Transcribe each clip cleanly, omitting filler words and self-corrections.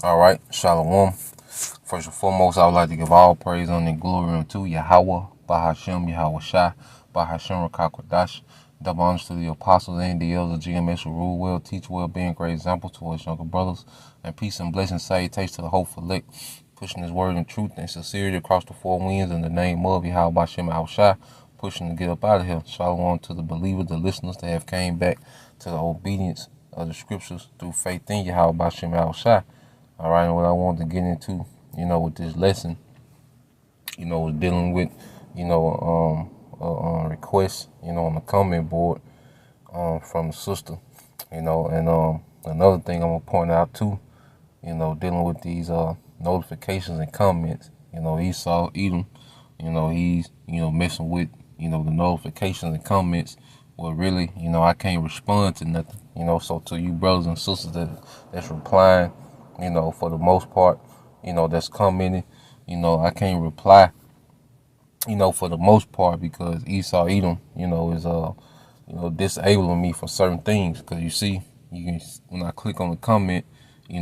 All right, Shalom. First and foremost, I would like to give all praise and glory unto Yahweh, Bahashem, Yahweh Shai, Bahashem Rakakwadash. Double honors to the apostles and the elders of GMS who rule well, teach well, being great example to us younger brothers. And peace and blessings, salutations to the hopeful elect, pushing his word in truth and sincerity across the four winds in the name of Yahweh Bahashem Yahweh Shai, pushing to get up out of here. Shalom to the believers, the listeners that have came back to the obedience of the scriptures through faith in Yahweh Bahashem Yahweh Shai. All right, and what I wanted to get into, with this lesson, was dealing with, requests, on the comment board, from the sister, and another thing I'm gonna point out too, dealing with these notifications and comments, Esau Edom, he's, messing with, the notifications and comments. Well, really, I can't respond to nothing, so to you brothers and sisters that's replying, for the most part, that's commenting, I can't reply, for the most part because Esau Edom, is disabling me from certain things. Because you see, when I click on the comment, I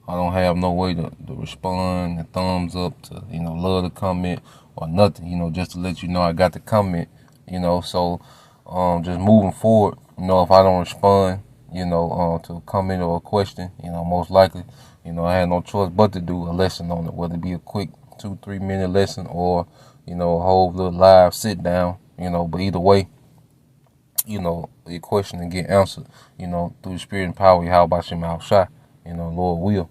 don't have no way to respond, a thumbs up, to love the comment or nothing, just to let you know I got the comment, so just moving forward, if I don't respond, to a comment or a question, most likely, I had no choice but to do a lesson on it, whether it be a quick 2-3 minute lesson or, a whole little live sit down, but either way, the question to get answered, through the spirit and power, how about Shem Al Shai, Lord will,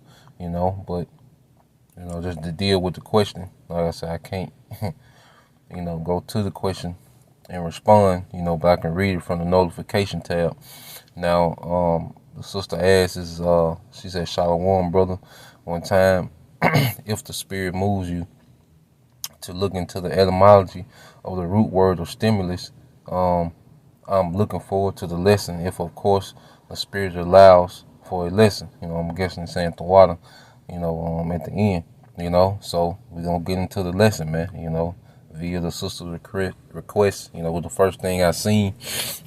but, just to deal with the question, like I said, I can't, go to the question and respond, but I can read it from the notification tab. Now, the sister asks, she said, Shalom, brother. One time, if the spirit moves you to look into the etymology of the root word of stimulus, I'm looking forward to the lesson. If, of course, the spirit allows for a lesson, I'm guessing it's saying Tawada, at the end, so we're going to get into the lesson, man, via the sister's request, with the first thing I seen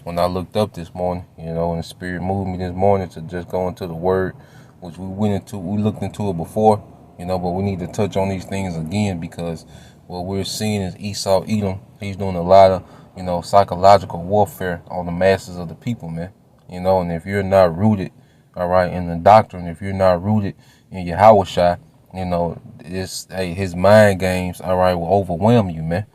when I looked up this morning, and the spirit moved me this morning to just go into the word, which we looked into it before, but we need to touch on these things again because what we're seeing is Esau Edom. He's doing a lot of, psychological warfare on the masses of the people, man, and if you're not rooted, all right, in the doctrine, if you're not rooted in Yahweh Shai, his mind games, all right, will overwhelm you, man,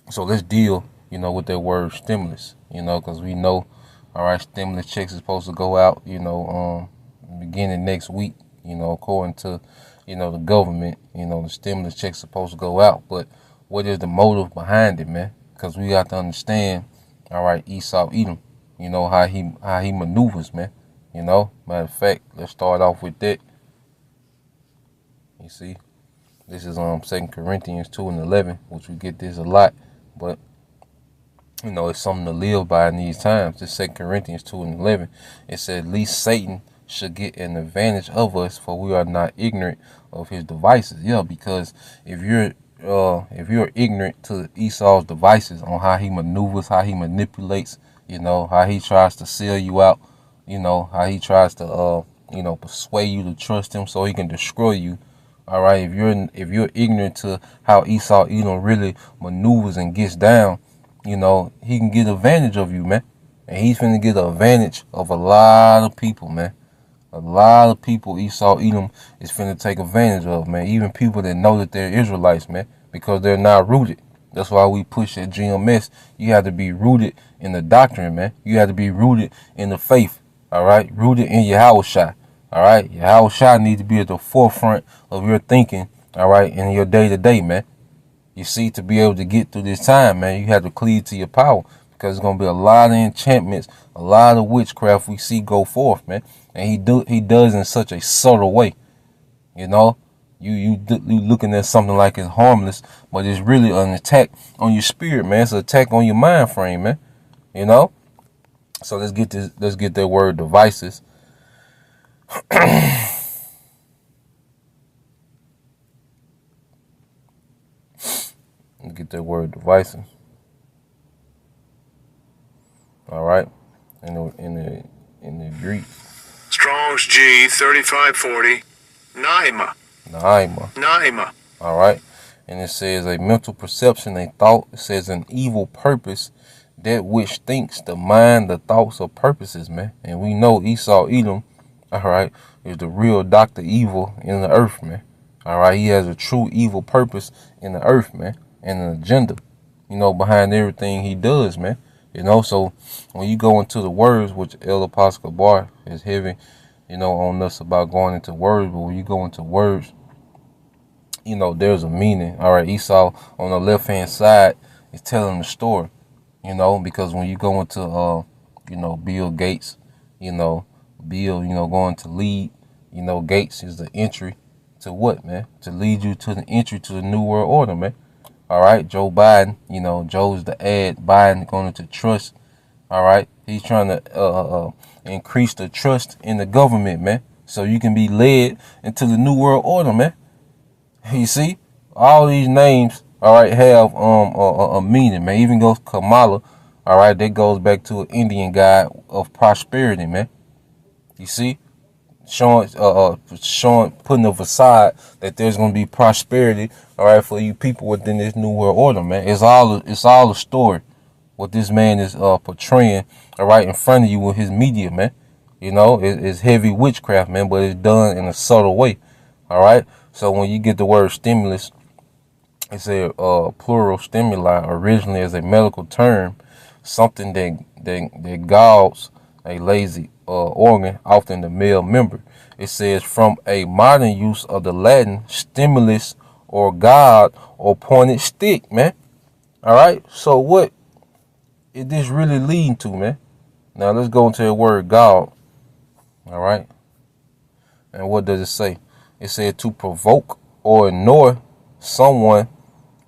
So let's deal, with that word stimulus, because we know, all right, stimulus checks is supposed to go out, beginning next week, according to, the government, the stimulus checks supposed to go out. But what is the motive behind it, man? Because we got to understand, all right, Esau Edom, how he maneuvers, man. Matter of fact, let's start off with that. You see, this is 2 Corinthians 2:11, which we get this a lot, but it's something to live by in these times. This 2 Corinthians 2:11, it said, "Least Satan should get an advantage of us, for we are not ignorant of his devices." Yeah, because if you're ignorant to Esau's devices on how he maneuvers, how he manipulates, how he tries to sell you out, how he tries to persuade you to trust him so he can destroy you. All right, if you're ignorant to how Esau really maneuvers and gets down, he can get advantage of you, man. And he's finna get advantage of a lot of people, man. A lot of people Esau Edom is finna take advantage of, man. Even people that know that they're Israelites, man, because they're not rooted. That's why we push at GMS. You have to be rooted in the doctrine, man. You have to be rooted in the faith, all right? Rooted in Yahweh Shai, all right? Yahweh Shai needs to be at the forefront of your thinking, all right, in your day-to-day, man. You see, to be able to get through this time, man, you have to cleave to your power because there's going to be a lot of enchantments, a lot of witchcraft we see go forth, man. And he does in such a subtle way, You looking at something like it's harmless, but it's really an attack on your spirit, man. It's an attack on your mind frame, man. So let's get that word devices. Let's get that word devices. All right, in the Greek. Strong Strong's G 3540. Naima. Naima. All right. And it says a mental perception, a thought. It says an evil purpose, that which thinks, the mind, the thoughts or purposes, man. And we know Esau Edom, all right, is the real Dr. Evil in the earth, man. All right. He has a true evil purpose in the earth, man, and an agenda, behind everything he does, man. So when you go into the words, which El Apostle Bar is heavy, on us about going into words, but when you go into words, there's a meaning. All right, Esau on the left-hand side is telling the story, because when you go into, Bill Gates, Bill, going to lead, Gates is the entry to what, man? To lead you to the entry to the New World Order, man. All right, Joe Biden, Joe's the ad, Biden going into trust. All right, he's trying to increase the trust in the government, man, so you can be led into the New World Order, man. You see, all these names, all right, have a meaning, man. Even goes Kamala, all right, that goes back to an Indian god of prosperity, man. You see, showing, putting a facade that there's gonna be prosperity, all right, for you people within this New World Order, man. It's all a story. What this man is portraying, all right, in front of you with his media, man. It's heavy witchcraft, man, but it's done in a subtle way, all right. So when you get the word stimulus, it's a plural stimuli, originally as a medical term, something that galls a lazy organ, often the male member. It says from a modern use of the Latin stimulus or god or pointed stick, man. All right. So what is this really leading to, man? Now let's go into the word God. All right. And what does it say? It said to provoke or annoy someone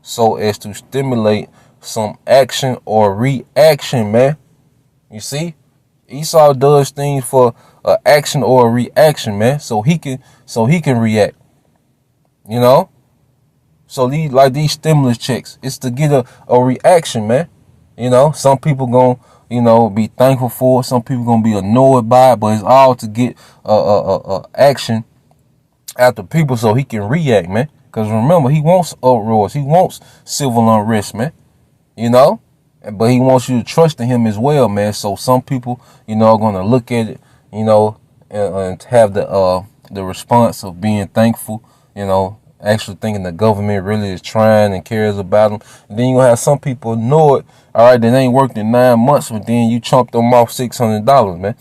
so as to stimulate some action or reaction, man. You see, Esau does things for an action or a reaction, man, so he can react. So these stimulus checks, it's to get a reaction, man. Some people gonna be thankful for it. Some people gonna be annoyed by it, but it's all to get action after people so he can react, man. Because remember, he wants uproars. He wants civil unrest, man. But he wants you to trust in him as well, man. So some people, are going to look at it, and have the response of being thankful, actually thinking the government really is trying and cares about them. And then you have some people know it, all right, that ain't worked in 9 months, but then you chump them off $600, man.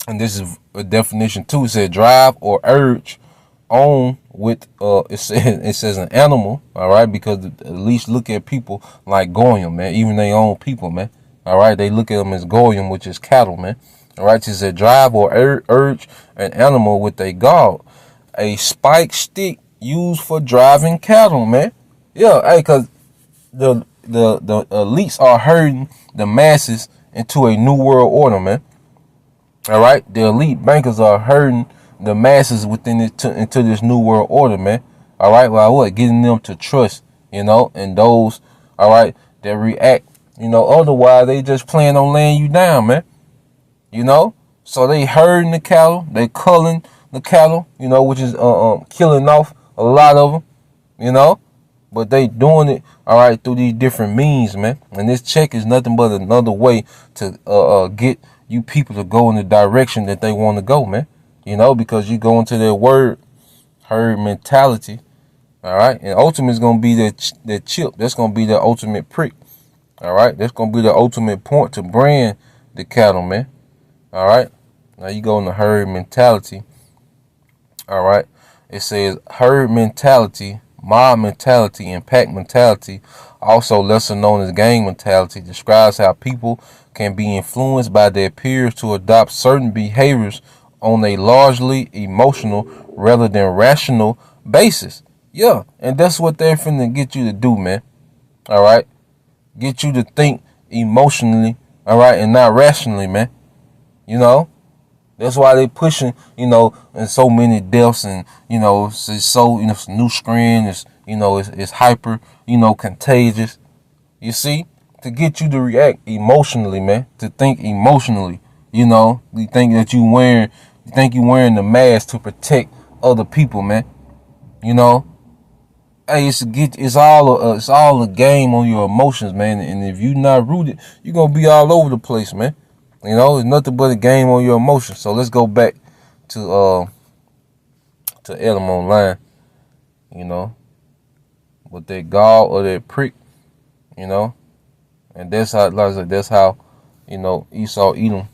And this is a definition too. It said drive or urge on with it says an animal, all right, because at least look at people like goyim, man, even their own people, man. All right, they look at them as goyim, which is cattle, man. All right, it said drive or urge an animal with a gall, a spike stick used for driving cattle, man. Yeah, hey, cause the elites are herding the masses into a new world order, man. All right, the elite bankers are herding the masses within it into this new world order, man. All right, well, what? Getting them to trust, and those, all right, that react, otherwise they just plan on laying you down, man. So they herding the cattle, they culling the cattle, which is killing off a lot of them, but they doing it, all right, through these different means, man. And this check is nothing but another way to get you people to go in the direction that they want to go, man. Because you go into their word herd mentality, all right, and ultimately is gonna be that chip. That's gonna be the ultimate prick, all right. That's gonna be the ultimate point to brand the cattle, man. All right. Now you go into herd mentality. All right. It says herd mentality, mob mentality, and pack mentality, also lesser known as gang mentality, describes how people can be influenced by their peers to adopt certain behaviors on a largely emotional rather than rational basis. Yeah, and that's what they're finna get you to do, man. All right? Get you to think emotionally, all right, and not rationally, man. That's why they pushing, and so many deaths, and, it's so, it's a new strain, it's hyper, contagious. You see? To get you to react emotionally, man. To think emotionally. You know, you think you wearing the mask to protect other people, man. You know, hey, it's all a game on your emotions, man. And if you not rooted, you're gonna be all over the place, man. You know, it's nothing but a game on your emotions. So let's go back to Elam online. You know, with that gall or that prick. You know, and that's how, like I said, that's how, you know, Esau Edom,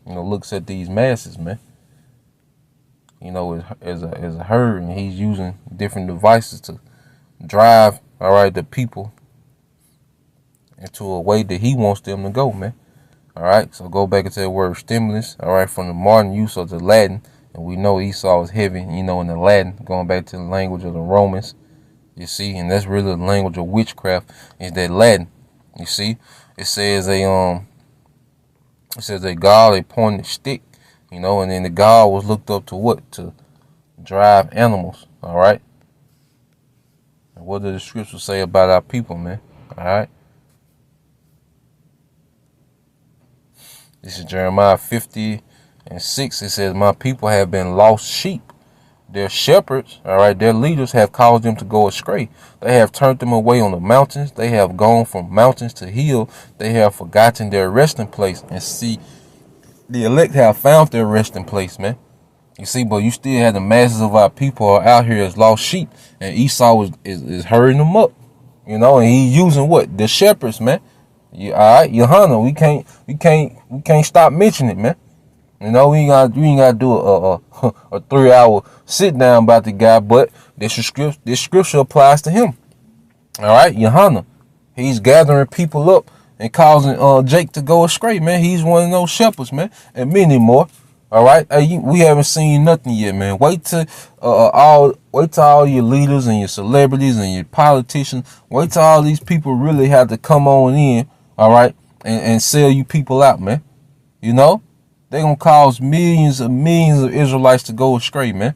you know, looks at these masses, man. You know, as a herd, and he's using different devices to drive, all right, the people into a way that he wants them to go, man. All right, so go back into the word stimulus, all right, from the modern use of the Latin, and we know Esau is heavy, you know, in the Latin, going back to the language of the Romans, you see, and that's really the language of witchcraft, is that Latin, you see. It says a god, a pointed stick, you know, and then the god was looked up to what? To drive animals, all right. And what does the scripture say about our people, man? All right. This is Jeremiah 50:6. It says, my people have been lost sheep. Their shepherds, all right, their leaders have caused them to go astray. They have turned them away on the mountains. They have gone from mountains to hill. They have forgotten their resting place. And see, the elect have found their resting place, man. You see, but you still have the masses of our people are out here as lost sheep. And Esau is herding them up. You know, and he's using what? The shepherds, man. You all right, Johanna, we can't stop mentioning it, man. You know, we ain't gotta do a 3-hour sit down about the guy, but this scripture applies to him. All right, Johanna, he's gathering people up and causing Jake to go astray, man. He's one of those shepherds, man, and many more. All right, hey, we haven't seen nothing yet, man. Wait till all your leaders and your celebrities and your politicians. Wait till all these people really have to come on in, all right, and sell you people out, man. You know. They're going to cause millions of Israelites to go astray, man.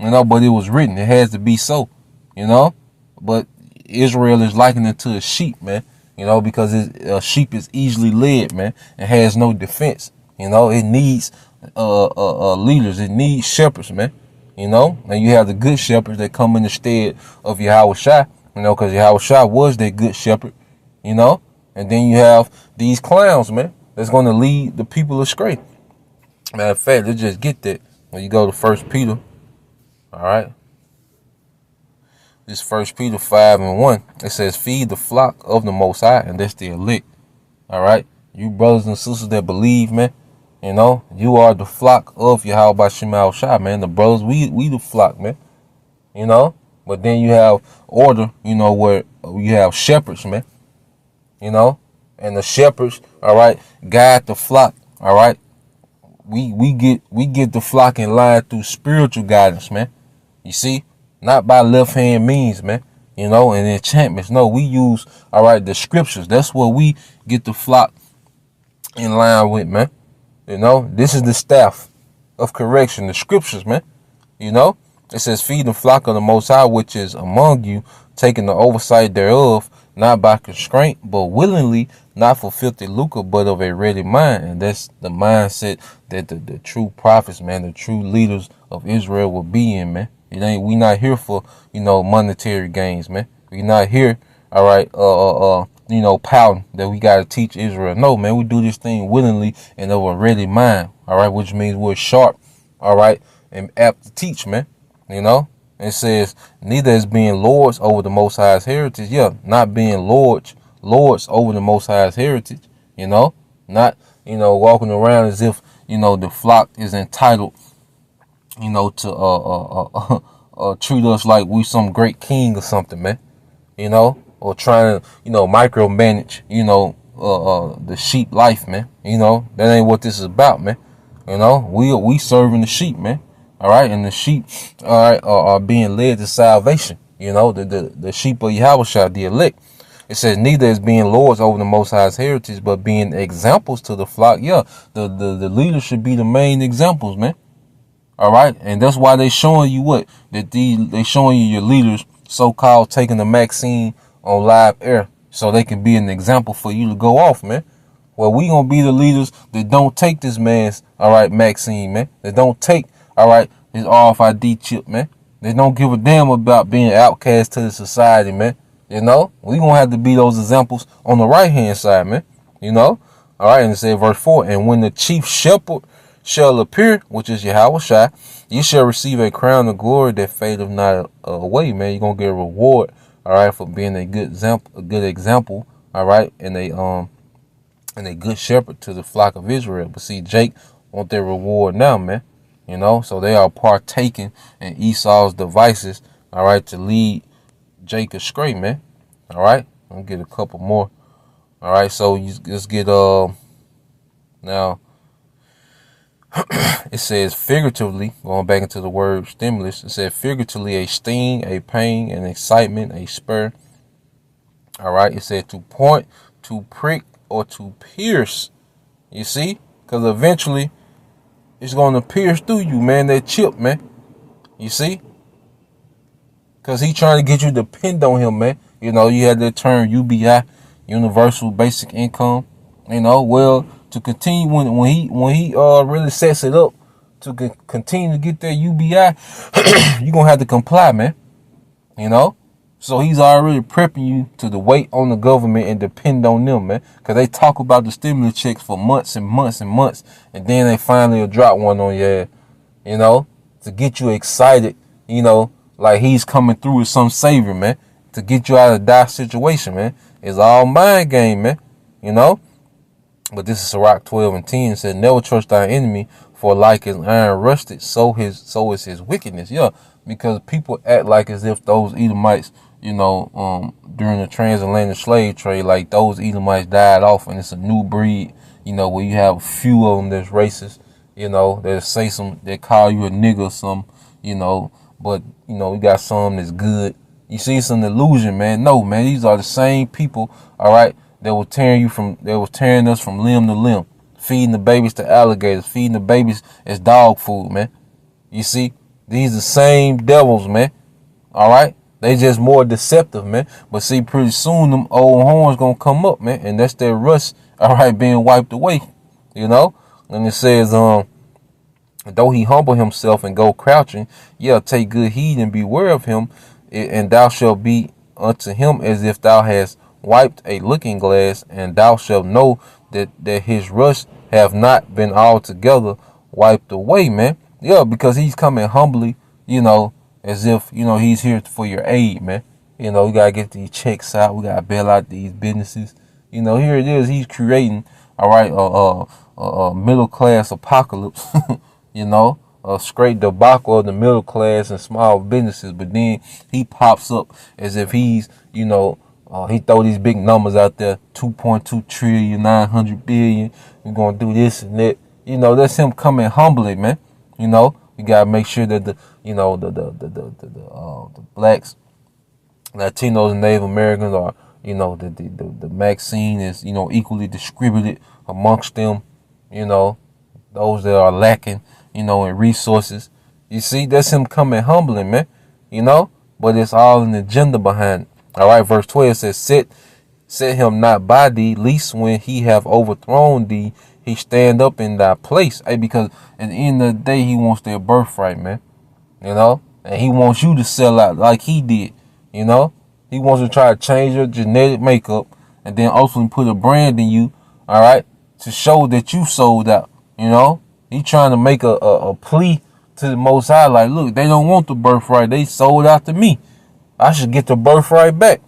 You know, but it was written. It has to be so, you know. But Israel is likened it to a sheep, man. You know, because a sheep is easily led, man, and has no defense. You know, it needs leaders. It needs shepherds, man. You know, and you have the good shepherds that come in the stead of Yahushua, you know, because Yahushua was that good shepherd, you know. And then you have these clowns, man, that's going to lead the people astray. Matter of fact, let's just get that when you go to 1 Peter. All right. This 1 Peter 5:1. It says, feed the flock of the Most High, and that's the elect. All right. You brothers and sisters that believe, man, you know, you are the flock of Yahweh Shema Shai, man. The brothers, we the flock, man. You know, but then you have order, you know, where you have shepherds, man. You know, and the shepherds, all right, guide the flock, all right. We get the flock in line through spiritual guidance, man. You see, not by left hand means, man. You know, and enchantments. No, we use, all right, the scriptures. That's what we get the flock in line with, man. You know, this is the staff of correction, the scriptures, man. You know, it says, feed the flock of the Most High, which is among you, taking the oversight thereof, not by constraint, but willingly, not for filthy lucre, but of a ready mind. And that's the mindset that the true prophets, man, the true leaders of Israel will be in, man. We not here for, you know, monetary gains, man. We not here, all right, you know, pouting that we got to teach Israel. No, man, we do this thing willingly and of a ready mind, all right, which means we're sharp, all right, and apt to teach, man, you know. It says, neither as being lords over the Most High's heritage. Yeah, not being lords over the Most High's heritage, you know. Not, you know, walking around as if, you know, the flock is entitled, you know, to treat us like we some great king or something, man. You know, or trying to, you know, micromanage, you know, the sheep life, man. You know, that ain't what this is about, man. You know, we serving the sheep, man. All right, and the sheep, all right, are being led to salvation. You know, the sheep of Yahushua, the elect. It says, neither as being lords over the Most High's heritage, but being examples to the flock. Yeah, the leaders should be the main examples, man. All right, and that's why they showing you what? That they showing you your leaders, so-called, taking the vaccine on live air, so they can be an example for you to go off, man. Well, we gonna be the leaders that don't take this man's, all right, Maxine, man. That don't take, all right, his RFID chip, man. They don't give a damn about being outcast to the society, man. You know, we gonna have to be those examples on the right hand side, man. You know, all right. And it said verse 4, and when the chief shepherd shall appear, which is Yahweh Shai, you shall receive a crown of glory that fadeth not away, man. You're gonna get a reward, all right, for being a good example, all right, and a good shepherd to the flock of Israel. But see, Jake want their reward now, man. You know, so they are partaking in Esau's devices, all right, to lead Jake astray, man. All right, I'll get a couple more. All right, so let's get now. It says figuratively, going back into the word stimulus, it said figuratively a sting, a pain, an excitement, a spur. All right, it said to point, to prick, or to pierce. You see? Because eventually it's going to pierce through you, man, that chip, man. You see? Because he trying to get you to depend on him, man. You know, you had that term UBI, Universal Basic Income. You know, well, to continue when he really sets it up to continue to get that UBI, you're going to have to comply, man. You know? So he's already prepping you to the wait on the government and depend on them, man. Because they talk about the stimulus checks for months and months and months. And then they finally will drop one on your ass, you know, to get you excited, you know, like he's coming through with some savior, man. To get you out of a dire situation, man. It's all mind game, man. You know? But this is Sirach 12 and 10. It said, never trust thy enemy, for like as iron rusted, so is his wickedness. Yeah, because people act like as if those Edomites, you know, during the transatlantic slave trade, like those Edomites died off and it's a new breed, you know, where you have a few of them that's racist, you know, that say they call you a nigga or something, you know, but, you know, you got some that's good. You see, it's an illusion, man. No, man, these are the same people, all right, that was tearing us from limb to limb, feeding the babies to alligators, feeding the babies as dog food, man. You see, these are the same devils, man, all right? They just more deceptive, man. But see, pretty soon them old horns gonna come up, man, and that's their rust, all right, being wiped away, you know. And it says, though he humble himself and go crouching, yeah, take good heed and beware of him, and thou shalt be unto him as if thou hast wiped a looking glass, and thou shalt know that his rust have not been altogether wiped away, man. Yeah, because he's coming humbly, you know, as if, you know, he's here for your aid, man. You know, we got to get these checks out. We got to bail out these businesses. You know, here it is. He's creating, all right, a middle-class apocalypse, you know, a straight debacle of the middle class and small businesses. But then he pops up as if he's, you know, he throw these big numbers out there, 2.2 trillion, 900 billion. We're going to do this and that. You know, that's him coming humbly, man. You know, we got to make sure that the blacks, Latinos, and Native Americans are, you know, the vaccine is, you know, equally distributed amongst them, you know, those that are lacking, you know, in resources. You see, that's him coming humbling, man, you know, but it's all an agenda behind it. All right, verse 12 says, set him not by thee, least when he have overthrown thee, he stand up in thy place. Hey, because at the end of the day, he wants their birthright, man. You know? And he wants you to sell out like he did. You know? He wants to try to change your genetic makeup and then ultimately put a brand in you, all right, to show that you sold out. You know? He trying to make a plea to the Most High, like, look, they don't want the birthright. They sold out to me. I should get the birthright back.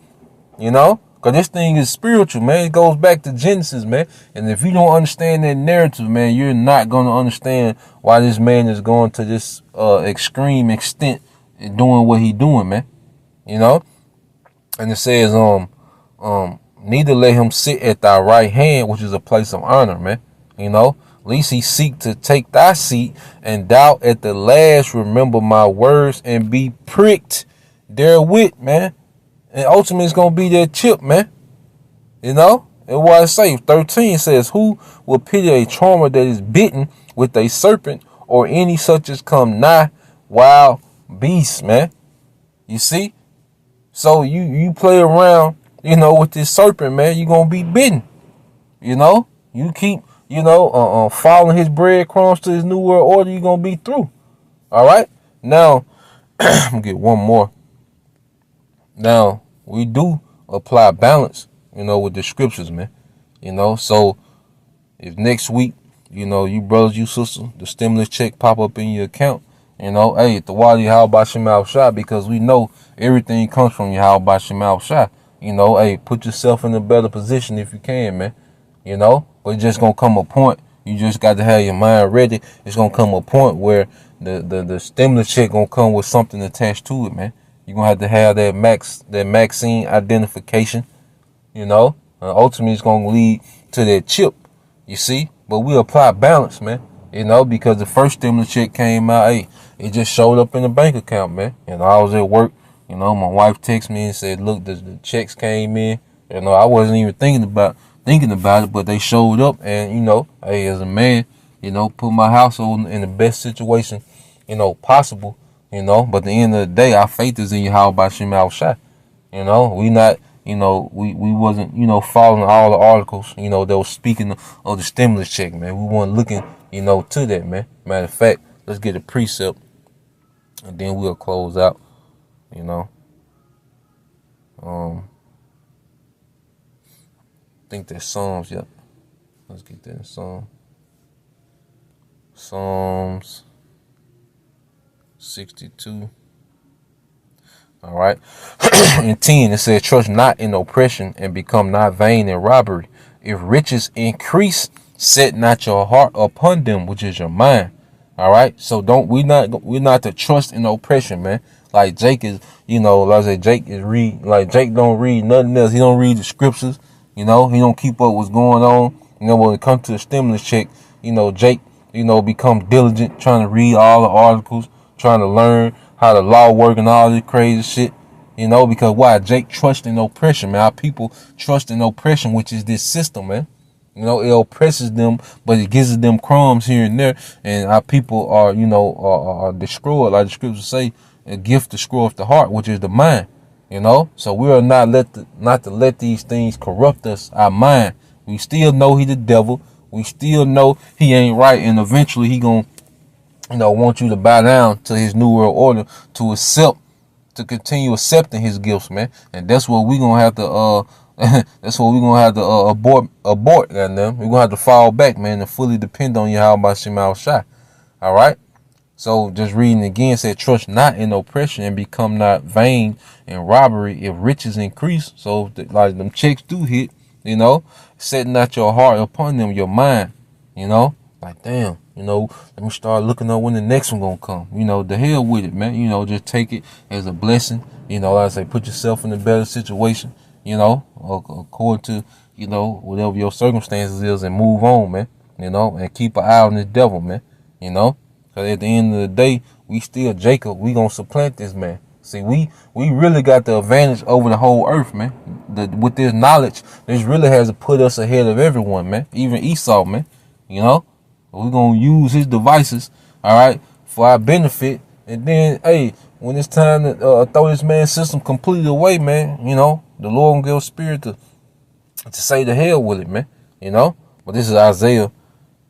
You know? Because this thing is spiritual, man. It goes back to Genesis, man. And if you don't understand that narrative, man, you're not going to understand why this man is going to this extreme extent in doing what he doing, man. You know? And it says, neither let him sit at thy right hand, which is a place of honor, man. You know? Least he seek to take thy seat, and thou at the last remember my words and be pricked therewith, man. And ultimately, it's going to be that chip, man. You know? And what I say, 13 says, who will pity a charmer that is bitten with a serpent, or any such as come nigh wild beasts, man? You see? So you play around, you know, with this serpent, man, you're going to be bitten. You know? You keep, following his breadcrumbs to his new world order, you're going to be through. All right? Now, I'm going to get one more. Now, we do apply balance, with the scriptures, man. So if next week, you brothers, you sisters, the stimulus check pop up in your account, hey, the Wadi how about Shemal Shah, because we know everything comes from you how about Shemal Shah. Hey, put yourself in a better position if you can, man. But it's just gonna come a point. You just got to have your mind ready. It's gonna come a point where the stimulus check gonna come with something attached to it, man. You're gonna have to have that Maxine identification, ultimately it's gonna lead to that chip, you see. But we apply balance, man, because the first stimulus check came out, hey, it just showed up in the bank account, man. I was at work, my wife texted me and said, look, the checks came in. I wasn't even thinking about it, but they showed up, and hey, as a man, put my household in the best situation, possible, But at the end of the day, our faith is in Yahweh Bashim Al Shai. We not, we wasn't, following all the articles, that was speaking of the stimulus check, man. We weren't looking, to that, man. Matter of fact, let's get a precept, and then we'll close out, I think that's Psalms, yep. Let's get that in Psalms 62. All right. In 10, it says, trust not in oppression and become not vain in robbery. If riches increase, set not your heart upon them, which is your mind. All right. So we're not to trust in oppression, man. Like Jake is, like I say, Jake don't read nothing else. He don't read the scriptures. He don't keep up what's going on. When it comes to the stimulus check, Jake, become diligent, trying to read all the articles, trying to learn how the law work and all this crazy shit. Because why? Jake trusts in oppression, man. Our people trust in oppression, which is this system, man. It oppresses them, but it gives them crumbs here and there. And our people are, are destroyed, like the scriptures say, a gift destroyeth the heart, which is the mind. So we are not to let these things corrupt us, our mind. We still know he the devil. We still know he ain't right, and eventually he gonna, want you to bow down to his new world order, to continue accepting his gifts, man. And that's what we gonna have to abort, goddamn. We're gonna have to fall back, man, and fully depend on Yahweh Shemal Shai. All right. So just reading again, said, trust not in oppression and become not vain in robbery if riches increase. So like them checks do hit, set not your heart upon them, your mind, like damn, let me start looking up when the next one gonna come. The hell with it, man. Just take it as a blessing. Like I say, put yourself in a better situation, according to, whatever your circumstances is, and move on, man. And keep an eye on this devil, man. Because at the end of the day, we still Jacob. We gonna supplant this man. See, we really got the advantage over the whole earth, man. With this knowledge, this really has put us ahead of everyone, man. Even Esau, man. We're gonna use his devices, all right, for our benefit. And then, hey, when it's time to throw this man's system completely away, man, the Lord gonna give us spirit to say the hell with it, man. But this is Isaiah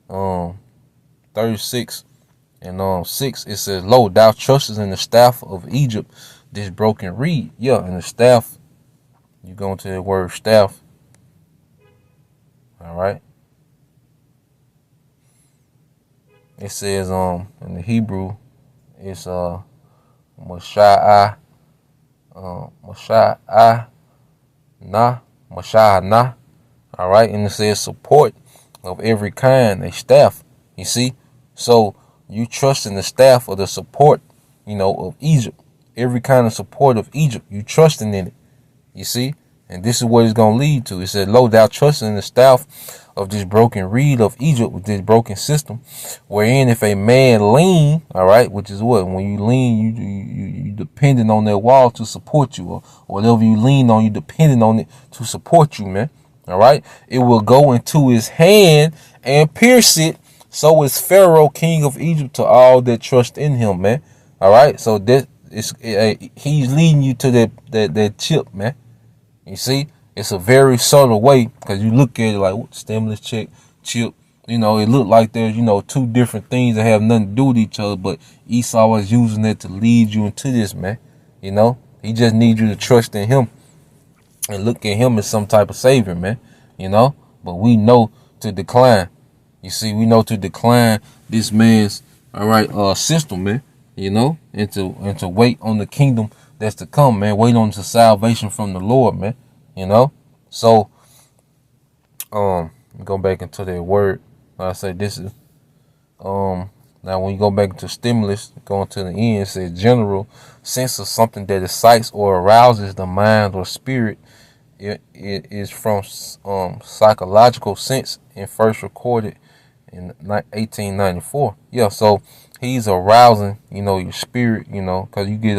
36. And 6, it says, lo, thou trustest in the staff of Egypt, this broken reed. Yeah, and the staff, you go into the word staff. All right. It says in the Hebrew, it's Masha'ah na. All right, and it says support of every kind, a staff. You see, so you trust in the staff or the support, of Egypt. Every kind of support of Egypt, you trusting in it. You see? And this is what it's going to lead to. It said, lo, thou trusting in the staff of this broken reed of Egypt, with this broken system, wherein if a man lean, all right, which is what? When you lean, you depending on that wall to support you, or whatever you lean on, you depending on it to support you, man. All right? It will go into his hand and pierce it. So is Pharaoh, king of Egypt, to all that trust in him, man. All right, so he's leading you to that chip, man. You see, it's a very subtle way, because you look at it like, what, stimulus check, chip. You know, it looked like there's, two different things that have nothing to do with each other, but Esau was using it to lead you into this, man. You know, he just needs you to trust in him and look at him as some type of savior, man. You know, but we know to decline. You see, we know to decline this man's system, man. You know, and to wait on the kingdom that's to come, man. Wait on the salvation from the Lord, man. You know, so go back into that word. I say this is now when you go back to stimulus, going to the end, it says general sense of something that excites or arouses the mind or spirit. It is from psychological sense and first recorded in 1894. Yeah, so he's arousing, your spirit, because you get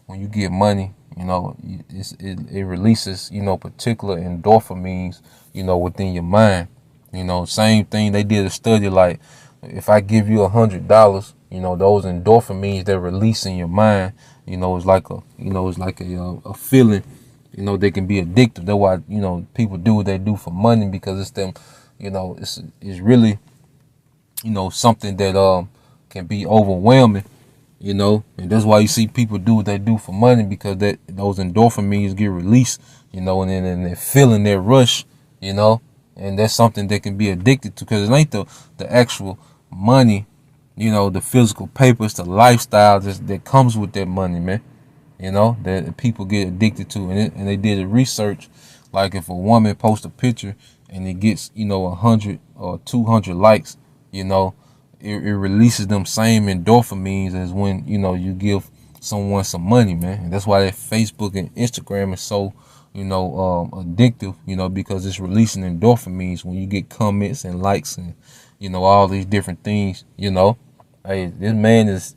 when you get money, it releases, particular endorphins, within your mind. Same thing. They did a study like if I give you $100, those endorphins that release in your mind, it's like a feeling. They can be addictive. That's why, people do what they do for money, because it's them, it's really, something that can be overwhelming, and that's why you see people do what they do for money, because those endorphins get released, and then they're feeling that rush, and that's something they can be addicted to, because it ain't the actual money, the physical papers, the lifestyle that comes with that money, man. That people get addicted to. And they did a research, like if a woman posts a picture and it gets, 100 or 200 likes, it releases them same endorphins as when, you give someone some money, man. And that's why that Facebook and Instagram is so, addictive, because it's releasing endorphins when you get comments and likes and, all these different things, Hey, this man is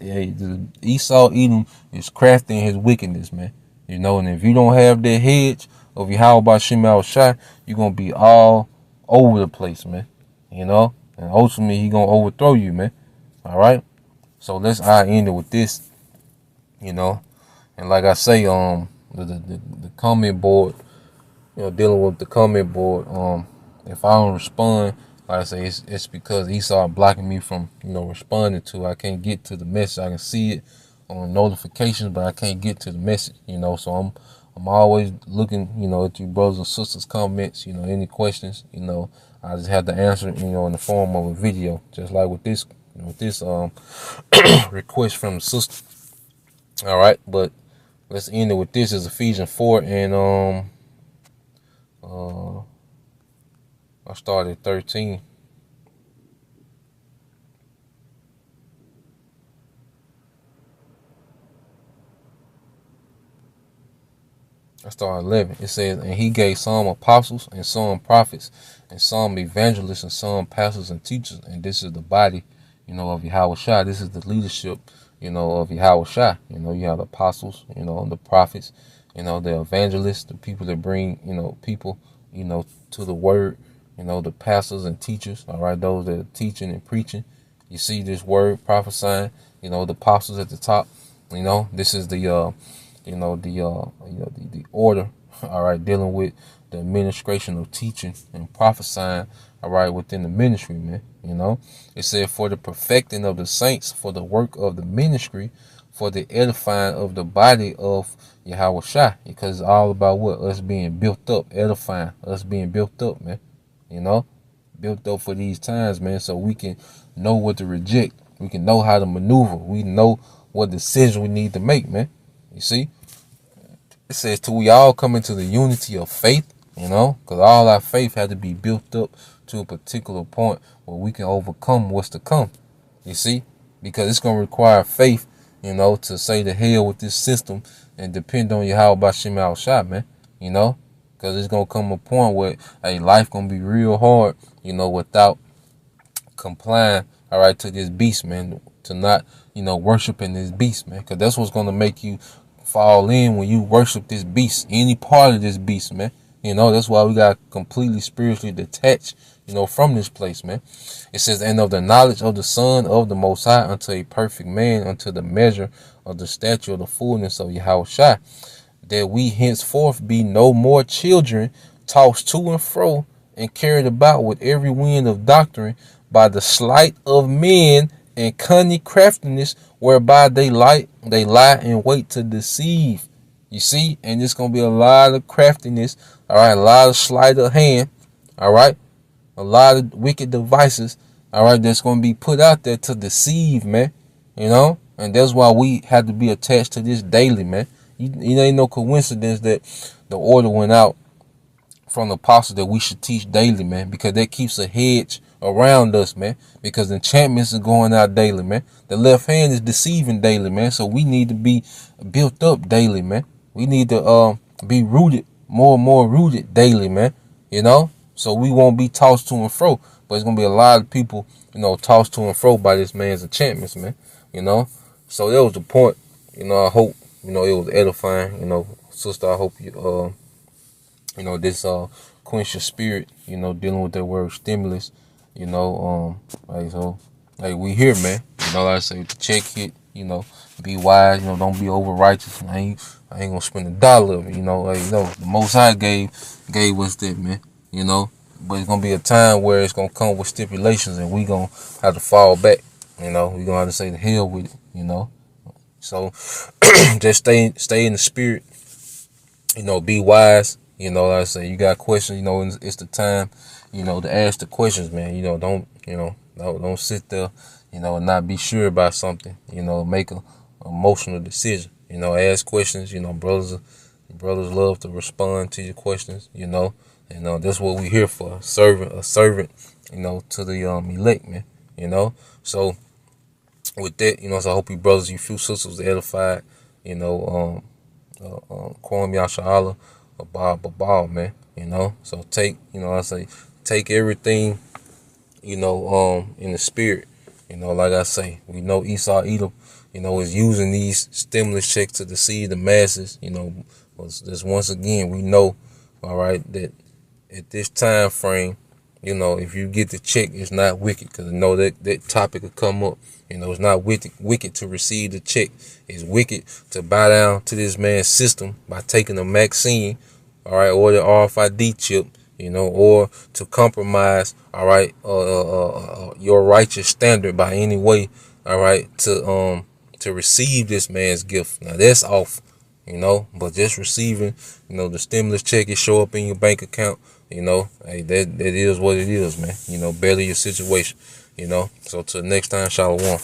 Esau Edom is crafty in his wickedness, man. And if you don't have that hedge of Yahweh Shema Shai, you're gonna be all over the place, man. And ultimately he gonna overthrow you, man. All right. So I end it with this, and like I say, the comment board, dealing with the comment board, if I don't respond, like I say, it's because Esau blocking me from, responding to. I can't get to the message. I can see it on notifications, but I can't get to the message, So I'm always looking, at you brothers and sisters' comments, any questions, I just have to answer it, in the form of a video, just like with this request from the sister. All right, but let's end it with this. Is Ephesians 4 and I started at 13. I started 11. It says, and he gave some apostles and some prophets and some evangelists and some pastors and teachers. And this is the body, of Yahweh Shai. This is the leadership, of Yahweh Shai. You have the apostles, the prophets, the evangelists, the people that bring, people, to the word, the pastors and teachers. All right, those that are teaching and preaching. You see this word prophesying, the apostles at the top. This is the the order, all right, dealing with the administration of teaching and prophesying, all right, within the ministry, man. It said for the perfecting of the saints, for the work of the ministry, for the edifying of the body of Yahweh Shai, because it's all about what? Us being built up, edifying, us being built up, man. Built up for these times, man, so we can know what to reject. We can know how to maneuver. We know what decision we need to make, man. You see, it says till we all come into the unity of faith, because all our faith had to be built up to a particular point where we can overcome what's to come. You see, because it's going to require faith, to say the hell with this system and depend on Yahweh Shema Shai, man. Because it's going to come a point where, hey, life going to be real hard, without complying, all right, to this beast, man, to not, worshiping this beast, man, because that's what's going to make you fall in when you worship this beast, any part of this beast, man. That's why we got completely spiritually detached, from this place, man. It says, and of the knowledge of the Son of the Most High unto a perfect man, unto the measure of the stature of the fullness of Yahweh Shai, that we henceforth be no more children, tossed to and fro and carried about with every wind of doctrine by the sleight of men and cunning craftiness, whereby they lie in wait to deceive. You see, and it's gonna be a lot of craftiness, all right, a lot of sleight of hand, all right, a lot of wicked devices, all right, that's gonna be put out there to deceive, man. You know, and that's why we have to be attached to this daily, man. You ain't no coincidence that the order went out from the apostle that we should teach daily, man, because that keeps a hedge around us, man, because enchantments are going out daily, man. The left hand is deceiving daily, man, so we need to be built up daily, man. We need to be rooted, more and more rooted daily, man, you know, so we won't be tossed to and fro. But it's going to be a lot of people, you know, tossed to and fro by this man's enchantments, man, you know. So that was the point, you know. I hope, you know, it was edifying, you know, sister. I hope you, you know, this quench your spirit, you know, dealing with that word stimulus, you know, like, so, like, we here, man, you know, like I say, the check hit, you know, be wise, you know, don't be over righteous. I ain't gonna spend $1 of it, you know, like, you know, the Most High gave us that, man, you know, but it's gonna be a time where it's gonna come with stipulations, and we gonna have to fall back, you know, we gonna have to say the hell with it, you know, so just stay in the spirit, you know, be wise. You know, like I say, you got questions, you know, it's the time, you know, to ask the questions, man. You know, don't sit there, you know, and not be sure about something, you know, make a emotional decision. You know, ask questions, you know, brothers love to respond to your questions, you know, and that's what we here for, a servant, you know, to the elect, man, you know. So with that, you know, so I hope you brothers, you few sisters edified, you know, Kwam Yasha'Allah, Bob, man, you know. So take, you know, I say, take everything, you know, in the spirit, you know, like I say, we know Esau Edom, you know, is using these stimulus checks to deceive the masses, you know. Just once again, we know, all right, that at this time frame, you know, if you get the check, it's not wicked, because I know that topic will come up. You know, it's not wicked to receive the check. It's wicked to bow down to this man's system by taking a vaccine, all right, or the RFID chip, you know, or to compromise, all right, your righteous standard by any way, all right, to receive this man's gift. Now that's off, you know, but just receiving, you know, the stimulus check, it show up in your bank account, you know, hey, that is what it is, man. You know, better your situation, you know. So till next time, shalom.